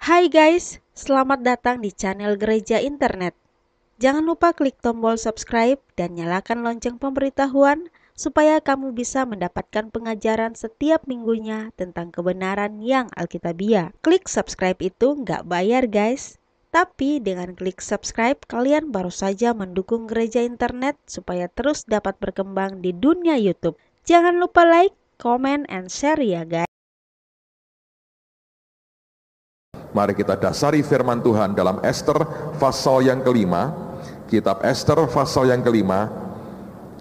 Hai guys, selamat datang di channel Gereja Internet. Jangan lupa klik tombol subscribe dan nyalakan lonceng pemberitahuan supaya kamu bisa mendapatkan pengajaran setiap minggunya tentang kebenaran yang alkitabiah. Klik subscribe itu nggak bayar guys, tapi dengan klik subscribe kalian baru saja mendukung Gereja Internet supaya terus dapat berkembang di dunia YouTube. Jangan lupa like, comment, and share ya guys. Mari kita dasari firman Tuhan dalam Ester pasal yang kelima. Kitab Ester pasal yang kelima.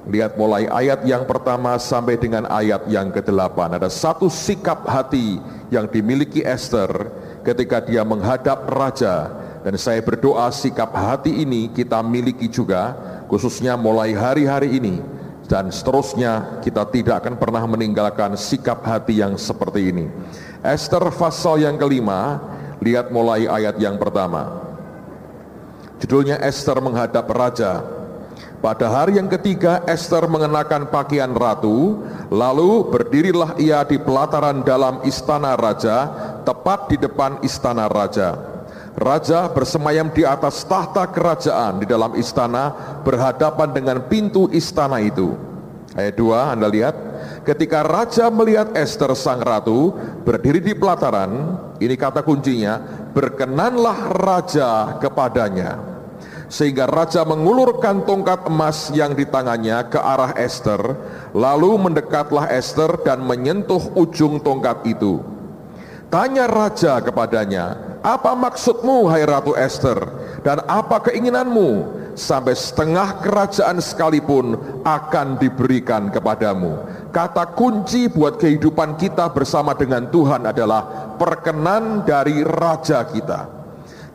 Lihat mulai ayat yang pertama sampai dengan ayat yang ke-8. Ada satu sikap hati yang dimiliki Ester ketika dia menghadap raja. Dan saya berdoa sikap hati ini kita miliki juga, khususnya mulai hari-hari ini. Dan seterusnya kita tidak akan pernah meninggalkan sikap hati yang seperti ini. Ester pasal yang kelima. Lihat mulai ayat yang pertama. Judulnya Ester menghadap raja. Pada hari yang ketiga Ester mengenakan pakaian ratu, lalu berdirilah ia di pelataran dalam istana raja, tepat di depan istana raja. Raja bersemayam di atas tahta kerajaan di dalam istana, berhadapan dengan pintu istana itu. Ayat 2 Anda lihat, ketika raja melihat Ester sang ratu berdiri di pelataran, ini kata kuncinya, berkenanlah raja kepadanya. Sehingga raja mengulurkan tongkat emas yang di tangannya ke arah Ester, lalu mendekatlah Ester dan menyentuh ujung tongkat itu. Tanya raja kepadanya, apa maksudmu hai Ratu Ester, dan apa keinginanmu? Sampai setengah kerajaan sekalipun akan diberikan kepadamu. Kata kunci buat kehidupan kita bersama dengan Tuhan adalah perkenan dari raja kita.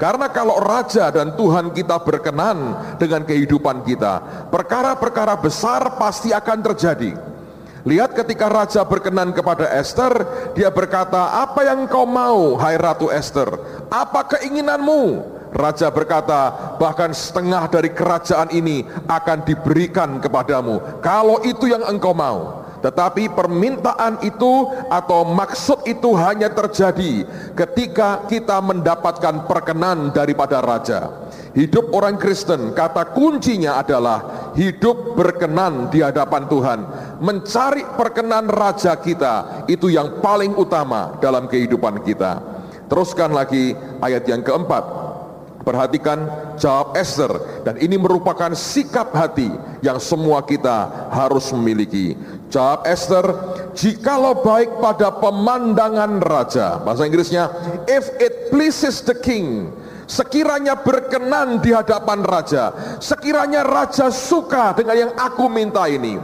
Karena kalau raja dan Tuhan kita berkenan dengan kehidupan kita, perkara-perkara besar pasti akan terjadi. Lihat ketika raja berkenan kepada Ester, dia berkata, apa yang kau mau hai Ratu Ester? Apa keinginanmu? Raja berkata, bahkan setengah dari kerajaan ini akan diberikan kepadamu, kalau itu yang engkau mau. Tetapi permintaan itu atau maksud itu hanya terjadi ketika kita mendapatkan perkenan daripada raja. Hidup orang Kristen, kata kuncinya adalah hidup berkenan di hadapan Tuhan. Mencari perkenan raja kita, itu yang paling utama dalam kehidupan kita. Teruskan lagi ayat yang keempat. Perhatikan jawab Ester, dan ini merupakan sikap hati yang semua kita harus memiliki. Jawab Ester, jikalau baik pada pemandangan raja, bahasa Inggrisnya, if it pleases the king, sekiranya berkenan di hadapan raja, sekiranya raja suka dengan yang aku minta ini.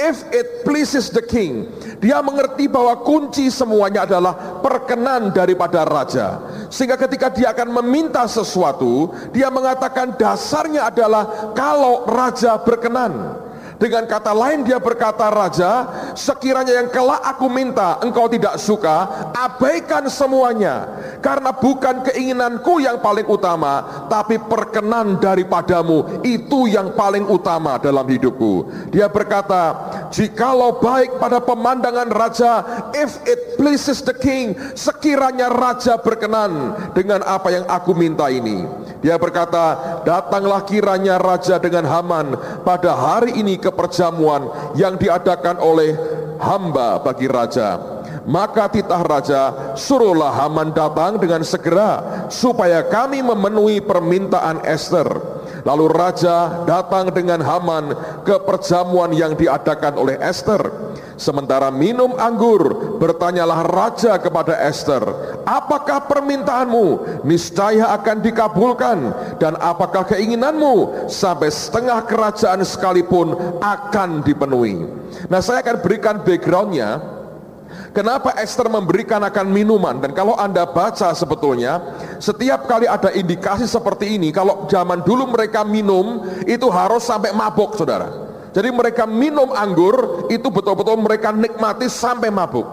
If it pleases the king, dia mengerti bahwa kunci semuanya adalah perkenan daripada raja. Sehingga ketika dia akan meminta sesuatu, dia mengatakan dasarnya adalah kalau raja berkenan. Dengan kata lain dia berkata, raja, sekiranya yang kelak aku minta engkau tidak suka, abaikan semuanya, karena bukan keinginanku yang paling utama, tapi perkenan daripadamu itu yang paling utama dalam hidupku. Dia berkata, jikalau baik pada pemandangan raja, if it pleases the king, sekiranya raja berkenan dengan apa yang aku minta ini. Dia berkata, datanglah kiranya raja dengan Haman pada hari ini ke perjamuan yang diadakan oleh hamba bagi raja. Maka titah raja, suruhlah Haman datang dengan segera supaya kami memenuhi permintaan Ester. Lalu raja datang dengan Haman ke perjamuan yang diadakan oleh Ester. Sementara minum anggur, bertanyalah raja kepada Ester, apakah permintaanmu? Niscaya akan dikabulkan. Dan apakah keinginanmu? Sampai setengah kerajaan sekalipun akan dipenuhi. Nah, saya akan berikan backgroundnya, kenapa Ester memberikan akan minuman. Dan kalau Anda baca sebetulnya, setiap kali ada indikasi seperti ini, kalau zaman dulu mereka minum, itu harus sampai mabuk, saudara. Jadi mereka minum anggur, itu betul-betul mereka nikmati sampai mabuk.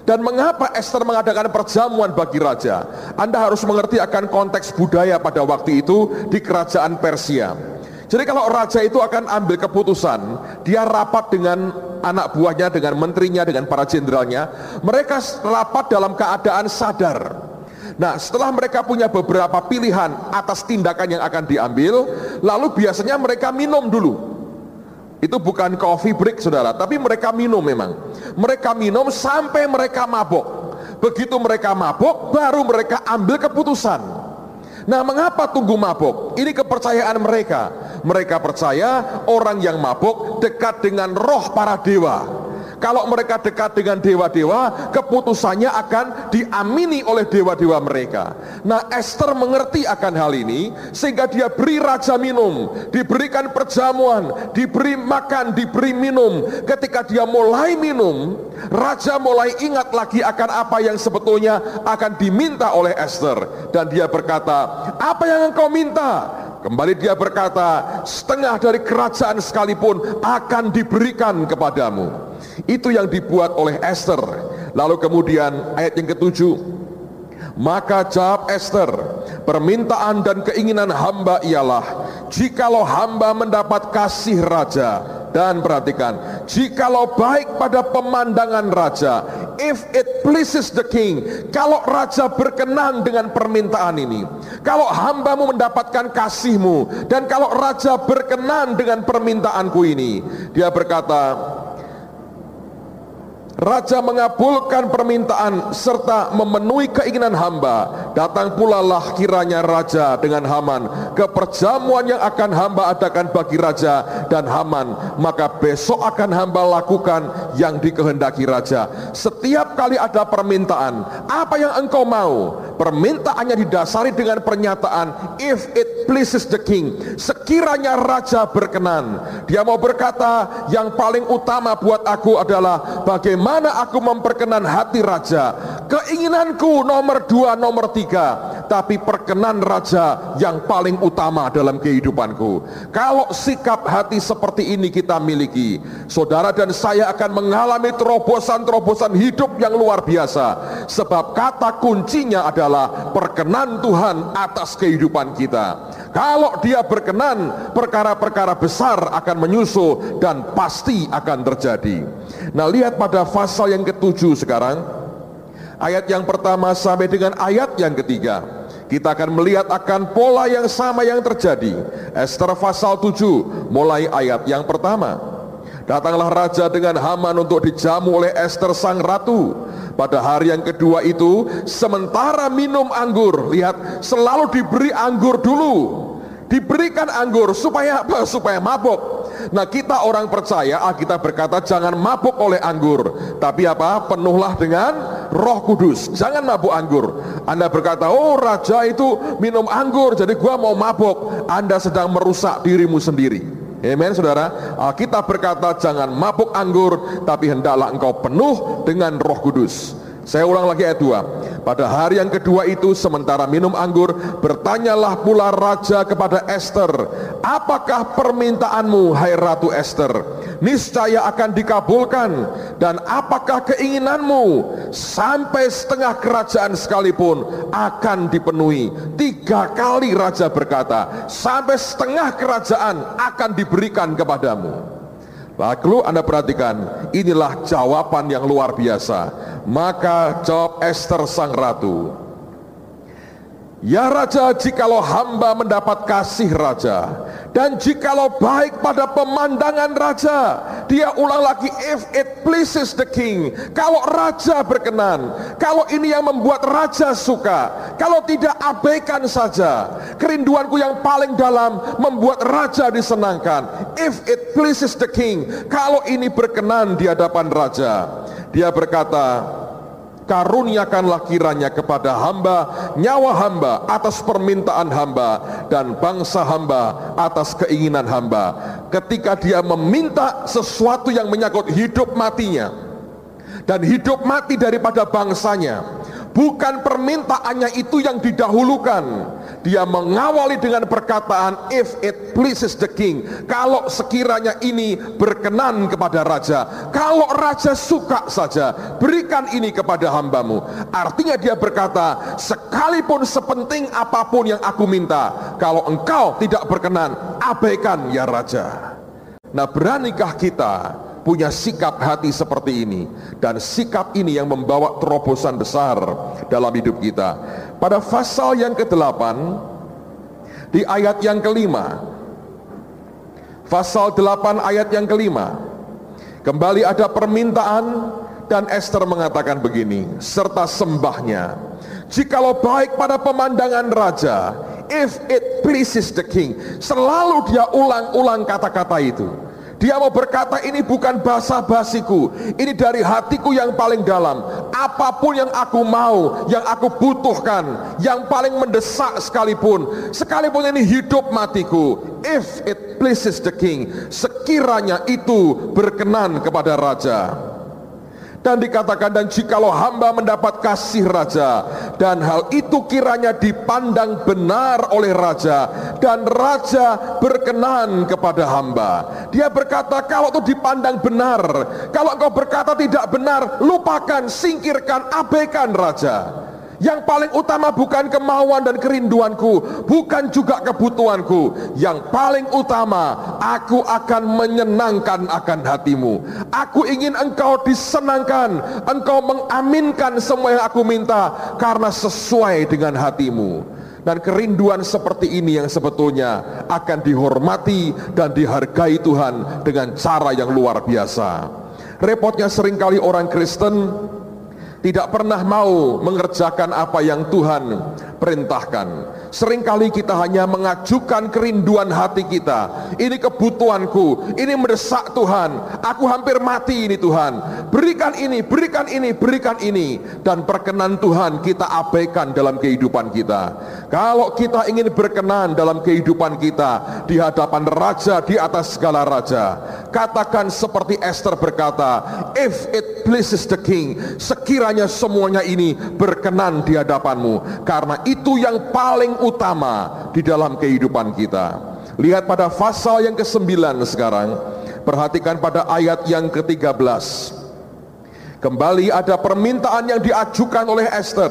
Dan mengapa Ester mengadakan perjamuan bagi raja? Anda harus mengerti akan konteks budaya pada waktu itu di kerajaan Persia. Jadi kalau raja itu akan ambil keputusan, dia rapat dengan anak buahnya, dengan menterinya, dengan para jenderalnya. Mereka rapat dalam keadaan sadar. Nah, setelah mereka punya beberapa pilihan atas tindakan yang akan diambil, lalu biasanya mereka minum dulu. Itu bukan coffee break, saudara, tapi mereka minum memang. Mereka minum sampai mereka mabuk. Begitu mereka mabuk, baru mereka ambil keputusan. Nah, mengapa tunggu mabuk? Ini kepercayaan mereka. Mereka percaya orang yang mabuk dekat dengan roh para dewa. Kalau mereka dekat dengan dewa-dewa, keputusannya akan diamini oleh dewa-dewa mereka. Nah, Esther mengerti akan hal ini, sehingga dia beri raja minum, diberikan perjamuan, diberi makan, diberi minum. Ketika dia mulai minum, raja mulai ingat lagi akan apa yang sebetulnya akan diminta oleh Esther. Dan dia berkata, apa yang engkau minta? Kembali dia berkata, setengah dari kerajaan sekalipun akan diberikan kepadamu. Itu yang dibuat oleh Esther. Lalu kemudian ayat yang ke-7, maka jawab Esther, permintaan dan keinginan hamba ialah, jikalau hamba mendapat kasih raja, dan perhatikan, jikalau baik pada pemandangan raja, if it pleases the king, kalau raja berkenan dengan permintaan ini, kalau hambamu mendapatkan kasihmu, dan kalau raja berkenan dengan permintaanku ini, dia berkata, raja mengabulkan permintaan serta memenuhi keinginan hamba. Datang pula lah kiranya raja dengan Haman ke perjamuan yang akan hamba adakan bagi raja dan Haman. Maka besok akan hamba lakukan yang dikehendaki raja. Setiap kali ada permintaan, apa yang engkau mau? Permintaannya didasari dengan pernyataan, if it pleases the king, sekiranya raja berkenan. Dia mau berkata, yang paling utama buat aku adalah bagaimana aku memperkenan hati raja. Keinginanku nomor 2, nomor 3, tapi perkenan raja yang paling utama dalam kehidupanku. Kalau sikap hati seperti ini kita miliki, saudara dan saya akan mengalami terobosan-terobosan hidup yang luar biasa. Sebab kata kuncinya adalah perkenan Tuhan atas kehidupan kita. Kalau dia berkenan, perkara-perkara besar akan menyusul dan pasti akan terjadi. Nah, lihat pada pasal yang ke-7 sekarang, ayat yang pertama sampai dengan ayat yang ketiga. Kita akan melihat akan pola yang sama yang terjadi. Esther pasal 7 mulai ayat yang pertama. Datanglah raja dengan Haman untuk dijamu oleh Esther sang ratu. Pada hari yang kedua itu, sementara minum anggur, lihat, selalu diberi anggur dulu. Diberikan anggur supaya apa? Supaya mabuk. Nah, kita orang percaya, kita berkata jangan mabuk oleh anggur, tapi apa? Penuhlah dengan Roh Kudus. Jangan mabuk anggur. Anda berkata, oh raja itu minum anggur, jadi gua mau mabuk. Anda sedang merusak dirimu sendiri. Amen, saudara. Kita berkata jangan mabuk anggur, tapi hendaklah engkau penuh dengan Roh Kudus. Saya ulang lagi ayat 2. Pada hari yang kedua itu, sementara minum anggur, bertanyalah pula raja kepada Esther, apakah permintaanmu, hai Ratu Esther? Niscaya akan dikabulkan. Dan apakah keinginanmu? Sampai setengah kerajaan sekalipun akan dipenuhi. 3 kali raja berkata, sampai setengah kerajaan akan diberikan kepadamu. Lalu Anda perhatikan, inilah jawaban yang luar biasa. Maka jawab Esther sang ratu, ya raja, jikalau hamba mendapat kasih raja, dan jikalau baik pada pemandangan raja. Dia ulang lagi, if it pleases the king, kalau raja berkenan, kalau ini yang membuat raja suka, kalau tidak abaikan saja. Kerinduanku yang paling dalam membuat raja disenangkan. If it pleases the king, kalau ini berkenan di hadapan raja. Dia berkata, karuniakanlah kiranya kepada hamba nyawa hamba atas permintaan hamba, dan bangsa hamba atas keinginan hamba. Ketika dia meminta sesuatu yang menyangkut hidup matinya dan hidup mati daripada bangsanya, bukan permintaannya itu yang didahulukan. Dia mengawali dengan perkataan, if it pleases the king, kalau sekiranya ini berkenan kepada raja, kalau raja suka saja, berikan ini kepada hambamu. Artinya dia berkata, sekalipun sepenting apapun yang aku minta, kalau engkau tidak berkenan, abaikan ya raja. Nah, beranikah kita punya sikap hati seperti ini, dan sikap ini yang membawa terobosan besar dalam hidup kita. Pada pasal yang ke-8 di ayat yang kelima, pasal 8 ayat yang kelima, kembali ada permintaan, dan Ester mengatakan begini, serta sembahnya, jikalau baik pada pemandangan raja, if it pleases the king. Selalu dia ulang-ulang kata-kata itu. Dia mau berkata, ini bukan basa-basiku, ini dari hatiku yang paling dalam. Apapun yang aku mau, yang aku butuhkan, yang paling mendesak sekalipun ini hidup matiku, if it pleases the king, sekiranya itu berkenan kepada raja. Dan dikatakan, dan jikalau hamba mendapat kasih raja, dan hal itu kiranya dipandang benar oleh raja, dan raja berkenan kepada hamba. Dia berkata, kalau itu dipandang benar, kalau engkau berkata tidak benar, lupakan, singkirkan, abaikan raja. Yang paling utama bukan kemauan dan kerinduanku, bukan juga kebutuhanku. Yang paling utama, aku akan menyenangkan akan hatimu. Aku ingin engkau disenangkan, engkau mengaminkan semua yang aku minta, karena sesuai dengan hatimu. Dan kerinduan seperti ini yang sebetulnya akan dihormati dan dihargai Tuhan dengan cara yang luar biasa. Repotnya seringkali orang Kristen tidak pernah mau mengerjakan apa yang Tuhan perintahkan. Seringkali kita hanya mengajukan kerinduan hati kita. Ini kebutuhanku, ini mendesak Tuhan, aku hampir mati ini Tuhan, berikan ini, berikan ini, berikan ini. Dan perkenan Tuhan kita abaikan dalam kehidupan kita. Kalau kita ingin berkenan dalam kehidupan kita di hadapan raja di atas segala raja, katakan seperti Ester berkata, if it pleases the king, sekiranya semuanya ini berkenan di hadapanmu, karena itu yang paling utama di dalam kehidupan kita. Lihat pada pasal yang ke-9 sekarang, perhatikan pada ayat yang ke-13. Kembali ada permintaan yang diajukan oleh Ester,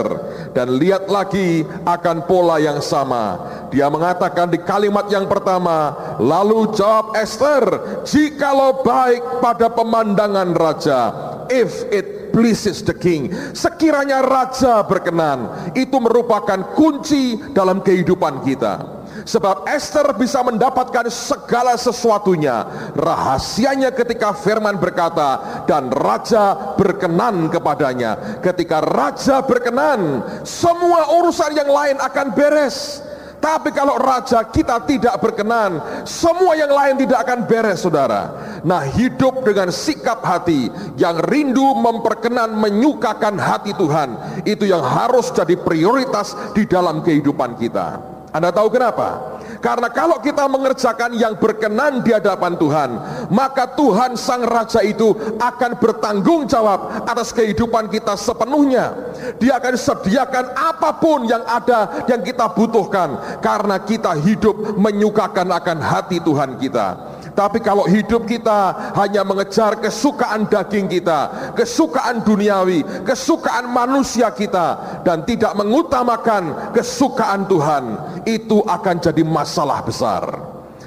dan lihat lagi akan pola yang sama. Dia mengatakan di kalimat yang pertama, lalu jawab Ester, jikalau baik pada pemandangan raja, if it pleases the king, sekiranya raja berkenan. Itu merupakan kunci dalam kehidupan kita. Sebab Ester bisa mendapatkan segala sesuatunya. Rahasianya ketika firman berkata, dan raja berkenan kepadanya. Ketika raja berkenan, semua urusan yang lain akan beres. Tapi kalau raja kita tidak berkenan, semua yang lain tidak akan beres, saudara. Nah, hidup dengan sikap hati yang rindu memperkenan, menyukakan hati Tuhan, itu yang harus jadi prioritas di dalam kehidupan kita. Anda tahu kenapa? Karena kalau kita mengerjakan yang berkenan di hadapan Tuhan, maka Tuhan Sang Raja itu akan bertanggung jawab atas kehidupan kita sepenuhnya. Dia akan sediakan apapun yang ada yang kita butuhkan, karena kita hidup menyukakan akan hati Tuhan kita. Tapi kalau hidup kita hanya mengejar kesukaan daging kita, kesukaan duniawi, kesukaan manusia kita, dan tidak mengutamakan kesukaan Tuhan, itu akan jadi masalah besar.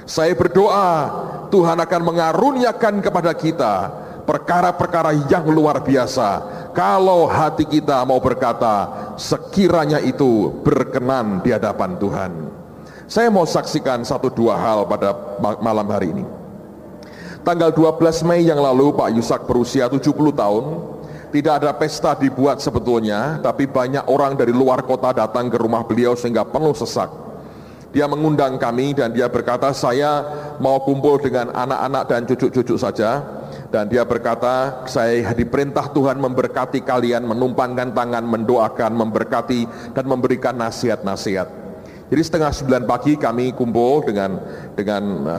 Saya berdoa Tuhan akan mengaruniakan kepada kita perkara-perkara yang luar biasa, kalau hati kita mau berkata, sekiranya itu berkenan di hadapan Tuhan. Saya mau saksikan 1-2 hal pada malam hari ini. Tanggal 12 Mei yang lalu Pak Yusak berusia 70 tahun. Tidak ada pesta dibuat sebetulnya, tapi banyak orang dari luar kota datang ke rumah beliau sehingga penuh sesak. Dia mengundang kami dan dia berkata, saya mau kumpul dengan anak-anak dan cucu-cucu saja. Dan dia berkata, saya diperintah Tuhan memberkati kalian, menumpangkan tangan, mendoakan, memberkati, dan memberikan nasihat-nasihat. Jadi 8:30 pagi kami kumpul dengan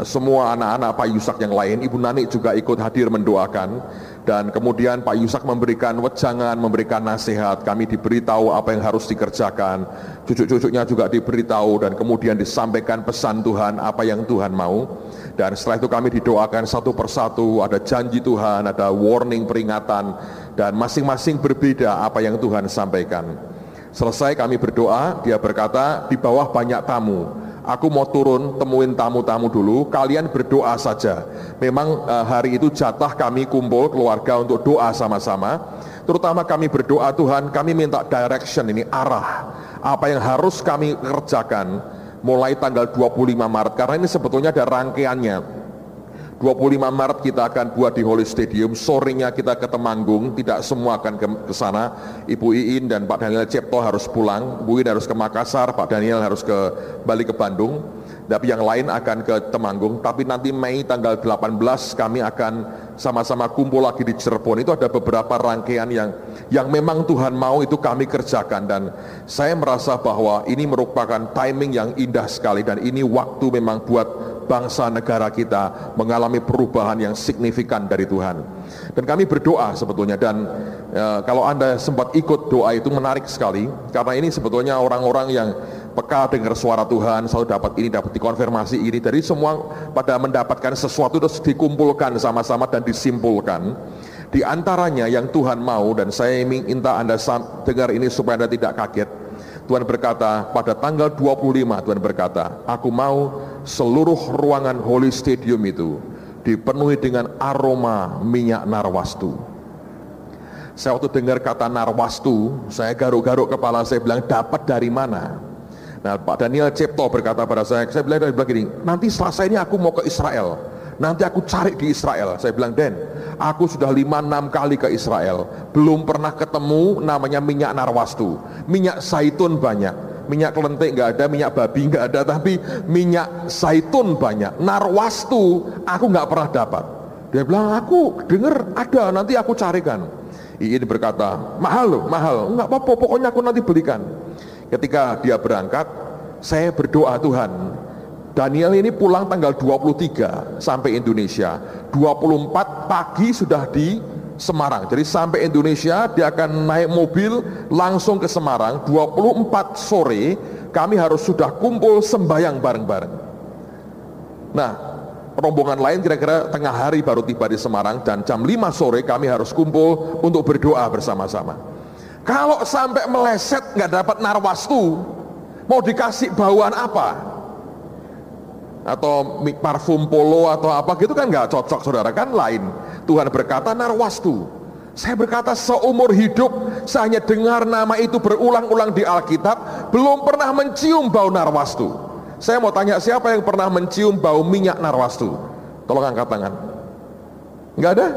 semua anak-anak Pak Yusak yang lain. Ibu Nani juga ikut hadir mendoakan. Dan kemudian Pak Yusak memberikan wejangan, memberikan nasihat. Kami diberitahu apa yang harus dikerjakan. Cucu-cucunya juga diberitahu, dan kemudian disampaikan pesan Tuhan, apa yang Tuhan mau. Dan setelah itu kami didoakan satu persatu. Ada janji Tuhan, ada warning, peringatan, dan masing-masing berbeda apa yang Tuhan sampaikan. Selesai kami berdoa, dia berkata, di bawah banyak tamu, Aku mau turun temuin tamu-tamu dulu, kalian berdoa saja. Memang hari itu jatah kami kumpul keluarga untuk doa sama-sama. Terutama kami berdoa, Tuhan kami minta direction, ini arah apa yang harus kami kerjakan mulai tanggal 25 Maret, karena ini sebetulnya ada rangkaiannya. 25 Maret kita akan buat di Holy Stadium, sorenya kita ke Temanggung, tidak semua akan ke sana. Ibu Iin dan Pak Daniel Cipto harus pulang, Bu Iin harus ke Makassar, Pak Daniel harus balik ke Bandung, tapi yang lain akan ke Temanggung. Tapi nanti Mei tanggal 18 kami akan sama-sama kumpul lagi di Cirebon. Itu ada beberapa rangkaian yang memang Tuhan mau itu kami kerjakan, dan saya merasa bahwa ini merupakan timing yang indah sekali, dan ini waktu memang buat bangsa negara kita mengalami perubahan yang signifikan dari Tuhan. Dan kami berdoa sebetulnya, dan kalau Anda sempat ikut doa itu menarik sekali, karena ini sebetulnya orang-orang yang peka dengar suara Tuhan, selalu dapat ini, dapat dikonfirmasi ini, dari semua pada mendapatkan sesuatu terus dikumpulkan sama-sama dan disimpulkan. Di antaranya yang Tuhan mau, dan saya minta Anda dengar ini supaya Anda tidak kaget. Tuhan berkata pada tanggal 25, Tuhan berkata, aku mau seluruh ruangan Holy Stadium itu dipenuhi dengan aroma minyak narwastu. Saya waktu dengar kata narwastu, saya garuk-garuk kepala, saya bilang dapat dari mana? Nah, Pak Daniel Cipto berkata pada saya bilang gini, nanti selesai ini aku mau ke Israel, nanti aku cari di Israel. Saya bilang, Den, aku sudah 5-6 kali ke Israel, belum pernah ketemu namanya minyak narwastu. Minyak zaitun banyak, minyak kelentik nggak ada, minyak babi nggak ada, tapi minyak zaitun banyak. Narwastu aku nggak pernah dapat. Dia bilang, aku dengar ada, nanti aku carikan. Iin berkata, mahal loh, mahal. Nggak apa-apa, pokoknya aku nanti belikan. Ketika dia berangkat, saya berdoa, Tuhan, Daniel ini pulang tanggal 23 sampai Indonesia, 24 pagi sudah di Semarang. Jadi sampai Indonesia dia akan naik mobil langsung ke Semarang, 24 sore kami harus sudah kumpul sembahyang bareng-bareng. Nah, rombongan lain kira-kira tengah hari baru tiba di Semarang, dan jam 5 sore kami harus kumpul untuk berdoa bersama-sama. Kalau sampai meleset nggak dapat narwastu, mau dikasih bauan apa? Atau parfum polo atau apa gitu kan nggak cocok, saudara, kan lain. Tuhan berkata narwastu. Saya berkata seumur hidup saya hanya dengar nama itu berulang-ulang di Alkitab, belum pernah mencium bau narwastu. Saya mau tanya, siapa yang pernah mencium bau minyak narwastu? Tolong angkat tangan. Nggak ada?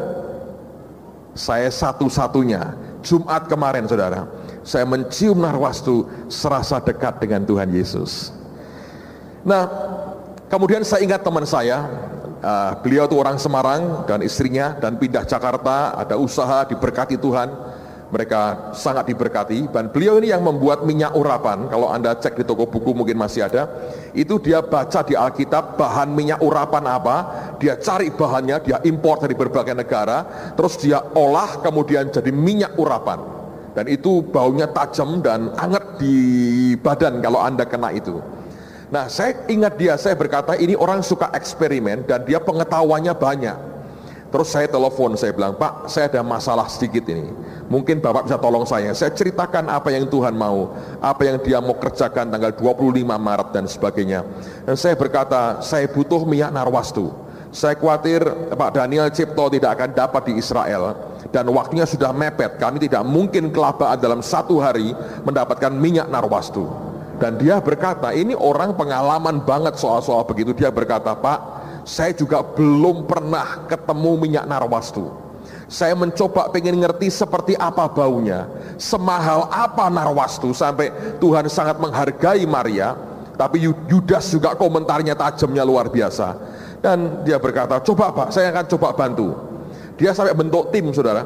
Saya satu-satunya. Jumat kemarin, saudara, saya mencium narwastu, serasa dekat dengan Tuhan Yesus. Nah, kemudian saya ingat teman saya, beliau itu orang Semarang dan istrinya, dan pindah Jakarta, ada usaha, diberkati Tuhan, mereka sangat diberkati. Dan beliau ini yang membuat minyak urapan. Kalau Anda cek di toko buku mungkin masih ada, itu dia baca di Alkitab bahan minyak urapan apa, dia cari bahannya, dia impor dari berbagai negara, terus dia olah kemudian jadi minyak urapan, dan itu baunya tajam dan anget di badan kalau Anda kena itu. Nah, saya ingat dia, saya berkata ini orang suka eksperimen dan dia pengetahuannya banyak. Terus saya telepon, saya bilang, Pak, saya ada masalah sedikit ini, mungkin Bapak bisa tolong saya ceritakan apa yang Tuhan mau, apa yang dia mau kerjakan tanggal 25 Maret dan sebagainya. Dan saya berkata, saya butuh minyak narwastu. Saya khawatir Pak Daniel Cipto tidak akan dapat di Israel, dan waktunya sudah mepet, kami tidak mungkin kelabakan dalam satu hari mendapatkan minyak narwastu. Dan dia berkata, ini orang pengalaman banget soal-soal begitu. Dia berkata, Pak, saya juga belum pernah ketemu minyak narwastu. Saya mencoba pengen ngerti seperti apa baunya, semahal apa narwastu, sampai Tuhan sangat menghargai Maria. Tapi Yudas juga komentarnya tajamnya luar biasa. Dan dia berkata, coba Pak, saya akan coba bantu. Dia sampai bentuk tim, saudara.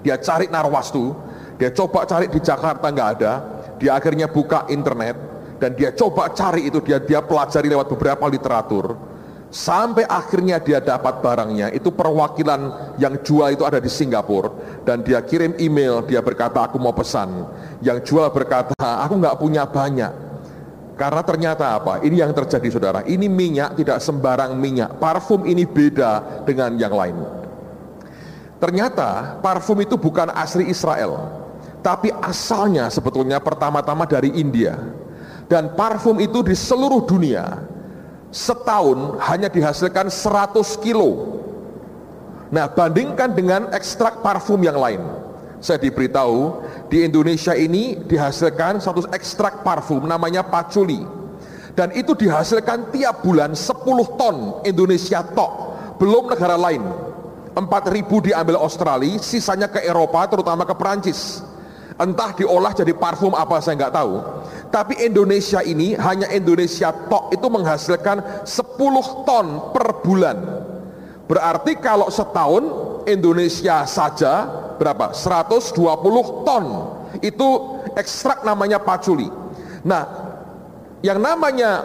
Dia cari narwastu, dia coba cari di Jakarta, nggak ada. Dia akhirnya buka internet dan dia coba cari itu, dia pelajari lewat beberapa literatur, sampai akhirnya dia dapat barangnya. Itu perwakilan yang jual itu ada di Singapura, dan dia kirim email, dia berkata aku mau pesan. Yang jual berkata aku nggak punya banyak. Karena ternyata apa? Ini yang terjadi, saudara. Ini minyak tidak sembarang minyak. Parfum ini beda dengan yang lain. Ternyata parfum itu bukan asli Israel, tapi asalnya sebetulnya pertama-tama dari India. Dan parfum itu di seluruh dunia setahun hanya dihasilkan 100 kilo. Nah, bandingkan dengan ekstrak parfum yang lain. Saya diberitahu di Indonesia ini dihasilkan satu ekstrak parfum namanya patchouli, dan itu dihasilkan tiap bulan 10 ton Indonesia tok, belum negara lain. 4.000 diambil Australia, sisanya ke Eropa, terutama ke Perancis. Entah diolah jadi parfum apa saya nggak tahu. Tapi Indonesia ini, hanya Indonesia tok itu menghasilkan 10 ton per bulan. Berarti kalau setahun Indonesia saja berapa? 120 ton. Itu ekstrak namanya patchouli. Nah, yang namanya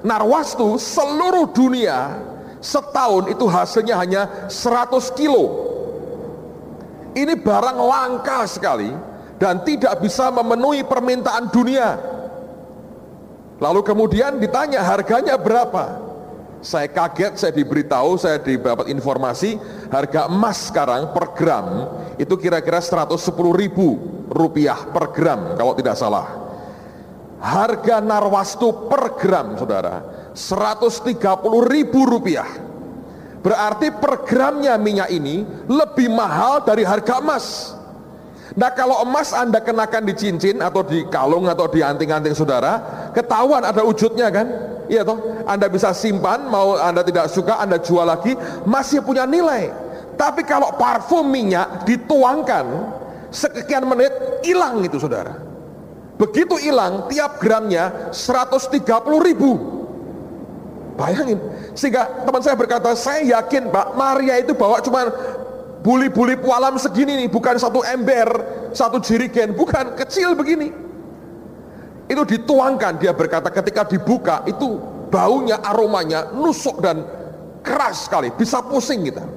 narwastu seluruh dunia setahun itu hasilnya hanya 100 kilo. Ini barang langka sekali dan tidak bisa memenuhi permintaan dunia. Lalu kemudian ditanya harganya berapa? Saya kaget, saya diberitahu, saya dapat informasi harga emas sekarang per gram itu kira-kira 110.000 rupiah per gram kalau tidak salah. Harga narwastu per gram, saudara, 130.000 rupiah. Berarti per gramnya minyak ini lebih mahal dari harga emas. Nah, kalau emas Anda kenakan di cincin atau di kalung atau di anting-anting saudara, ketahuan ada wujudnya kan? Iya toh, Anda bisa simpan, mau Anda tidak suka Anda jual lagi, masih punya nilai. Tapi kalau parfum minyak dituangkan sekian menit, hilang itu saudara. Begitu hilang, tiap gramnya 130.000. Bayangin. Sehingga teman saya berkata, saya yakin Pak, Maria itu bawa cuma buli-buli pualam segini nih, bukan satu ember, satu jerigen, bukan, kecil begini. Itu dituangkan, dia berkata ketika dibuka itu baunya, aromanya nusuk dan keras sekali, bisa pusing kita.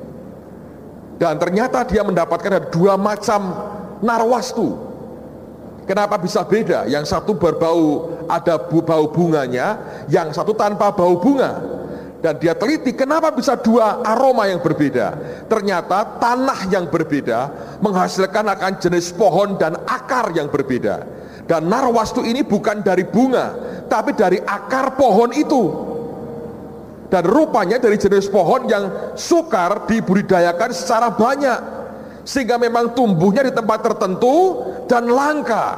Dan ternyata dia mendapatkan ada 2 macam narwastu. Kenapa bisa beda? Yang satu berbau, ada bau bunganya, yang satu tanpa bau bunga. Dan dia teliti kenapa bisa 2 aroma yang berbeda. Ternyata tanah yang berbeda menghasilkan akan jenis pohon dan akar yang berbeda. Dan narwastu ini bukan dari bunga, tapi dari akar pohon itu. Dan rupanya dari jenis pohon yang sukar dibudidayakan secara banyak, sehingga memang tumbuhnya di tempat tertentu dan langka.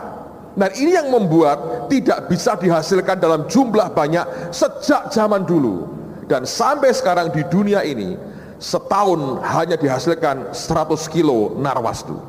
Nah, ini yang membuat tidak bisa dihasilkan dalam jumlah banyak sejak zaman dulu. Dan sampai sekarang di dunia ini setahun hanya dihasilkan 100 kilo narwastu.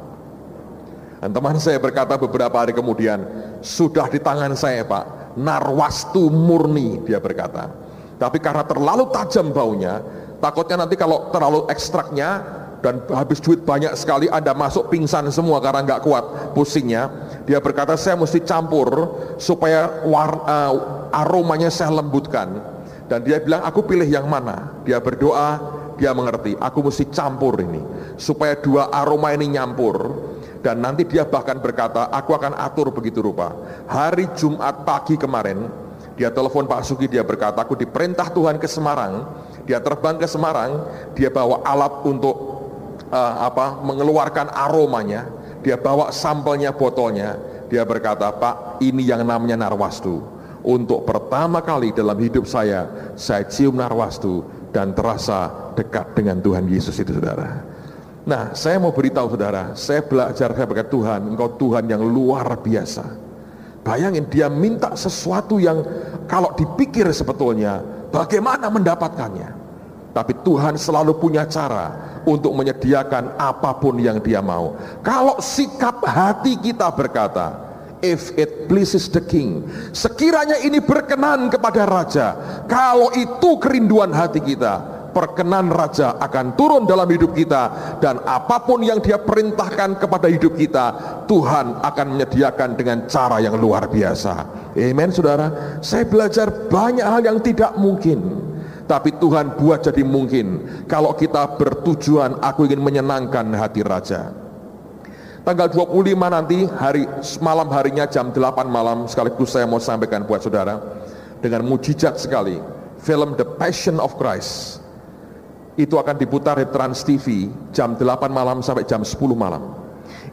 Dan teman saya berkata beberapa hari kemudian, sudah di tangan saya Pak, narwastu murni, dia berkata. Tapi karena terlalu tajam baunya, takutnya nanti kalau terlalu ekstraknya dan habis duit banyak sekali, Anda masuk pingsan semua karena nggak kuat pusingnya. Dia berkata saya mesti campur supaya aromanya saya lembutkan. Dan dia bilang aku pilih yang mana. Dia berdoa, dia mengerti, aku mesti campur ini supaya 2 aroma ini nyampur. Dan nanti dia bahkan berkata, aku akan atur begitu rupa. Hari Jumat pagi kemarin, dia telepon Pak Sugi, dia berkata, aku diperintah Tuhan ke Semarang. Dia terbang ke Semarang, dia bawa alat untuk mengeluarkan aromanya. Dia bawa sampelnya, botolnya. Dia berkata, Pak, ini yang namanya narwastu. Untuk pertama kali dalam hidup saya cium narwastu dan terasa dekat dengan Tuhan Yesus itu, saudara. Nah, saya mau beritahu saudara, saya belajar, saya berkata Tuhan, Engkau Tuhan yang luar biasa. Bayangin, dia minta sesuatu yang kalau dipikir sebetulnya bagaimana mendapatkannya. Tapi Tuhan selalu punya cara untuk menyediakan apapun yang dia mau. Kalau sikap hati kita berkata, if it pleases the king, sekiranya ini berkenan kepada raja, kalau itu kerinduan hati kita, perkenan raja akan turun dalam hidup kita, dan apapun yang dia perintahkan kepada hidup kita, Tuhan akan menyediakan dengan cara yang luar biasa. Amen saudara. Saya belajar banyak hal yang tidak mungkin, tapi Tuhan buat jadi mungkin kalau kita bertujuan aku ingin menyenangkan hati raja. Tanggal 25 nanti, malam harinya jam 8 malam, sekaligus saya mau sampaikan buat saudara dengan mujizat sekali, film The Passion of Christ itu akan diputar di Trans TV jam 8 malam sampai jam 10 malam.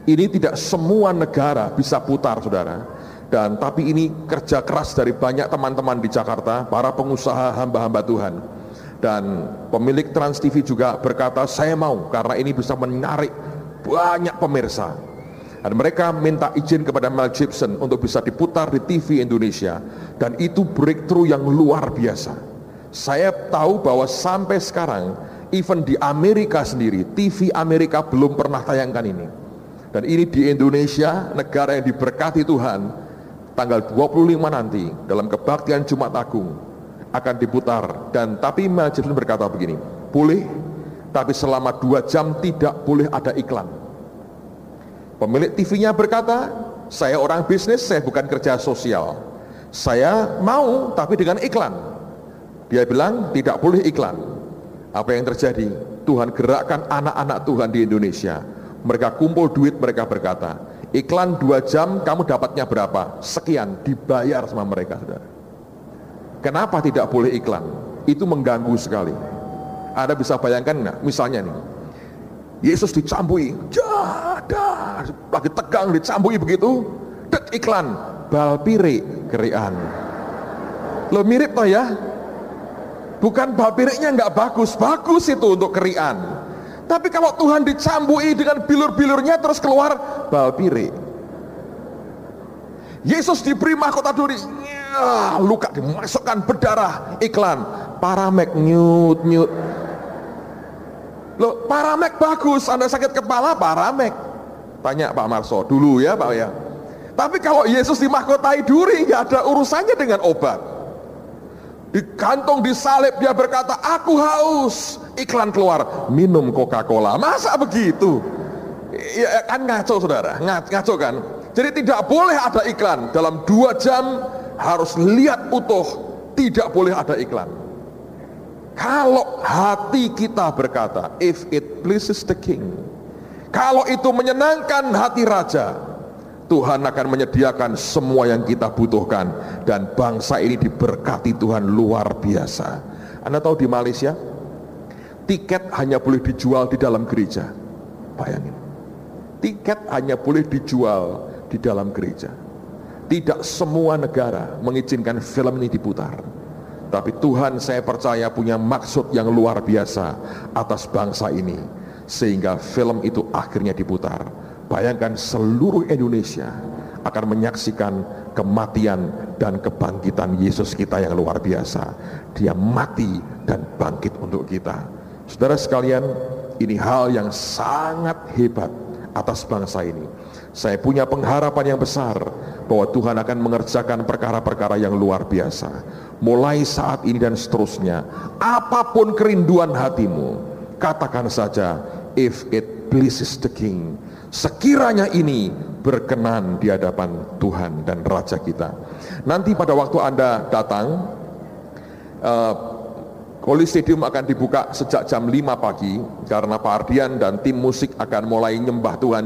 Ini tidak semua negara bisa putar saudara. Dan tapi ini kerja keras dari banyak teman-teman di Jakarta, para pengusaha, hamba-hamba Tuhan. Dan pemilik Trans TV juga berkata, saya mau, karena ini bisa menarik banyak pemirsa. Dan mereka minta izin kepada Mel Gibson untuk bisa diputar di TV Indonesia. Dan itu breakthrough yang luar biasa. Saya tahu bahwa sampai sekarang, even di Amerika sendiri, TV Amerika belum pernah tayangkan ini. Dan ini di Indonesia, negara yang diberkati Tuhan, tanggal 25 nanti dalam kebaktian Jumat Agung akan diputar. Dan tapi Mel Gibson berkata begini, boleh, tapi selama 2 jam tidak boleh ada iklan. Pemilik TV-nya berkata, saya orang bisnis, saya bukan kerja sosial, saya mau tapi dengan iklan. Dia bilang tidak boleh iklan. Apa yang terjadi? Tuhan gerakkan anak-anak Tuhan di Indonesia. Mereka kumpul duit, mereka berkata, iklan 2 jam kamu dapatnya berapa? Sekian, dibayar sama mereka, saudara. Kenapa tidak boleh iklan? Itu mengganggu sekali. Anda bisa bayangkan nggak? Misalnya nih, Yesus dicambui, jadah, lagi tegang dicambui begitu, dek iklan, balpire kerian. Lo mirip toh ya? Bukan balpirenya nggak bagus, bagus itu untuk kerian. Tapi kalau Tuhan dicambui dengan bilur-bilurnya terus keluar balpire. Yesus diberi mahkota duri, luka dimasukkan berdarah, iklan Paramek nyut. Loh, Paramek bagus, Anda sakit kepala Paramek. Tanya Pak Marso dulu ya Pak ya. Tapi kalau Yesus dimahkotai duri, nggak ada urusannya dengan obat. Digantung, disalib, dia berkata, aku haus. Iklan keluar, minum Coca-Cola. Masa begitu? Ya, kan ngaco saudara, ngaco kan? Jadi tidak boleh ada iklan. Dalam 2 jam harus lihat utuh, tidak boleh ada iklan. Kalau hati kita berkata, if it pleases the king, kalau itu menyenangkan hati raja, Tuhan akan menyediakan semua yang kita butuhkan. Dan bangsa ini diberkati Tuhan luar biasa. Anda tahu di Malaysia, tiket hanya boleh dijual di dalam gereja. Bayangin, tiket hanya boleh dijual di dalam gereja. Tidak semua negara mengizinkan film ini diputar. Tapi Tuhan, saya percaya, punya maksud yang luar biasa atas bangsa ini, sehingga film itu akhirnya diputar. Bayangkan seluruh Indonesia akan menyaksikan kematian dan kebangkitan Yesus kita yang luar biasa. Dia mati dan bangkit untuk kita. Saudara sekalian, ini hal yang sangat hebat atas bangsa ini. Saya punya pengharapan yang besar bahwa Tuhan akan mengerjakan perkara-perkara yang luar biasa. Mulai saat ini dan seterusnya, apapun kerinduan hatimu, katakan saja, if it pleases the king. Sekiranya ini berkenan di hadapan Tuhan dan Raja kita. Nanti pada waktu Anda datang, Coliseum akan dibuka sejak jam 5 pagi, karena Pak Ardian dan tim musik akan mulai nyembah Tuhan.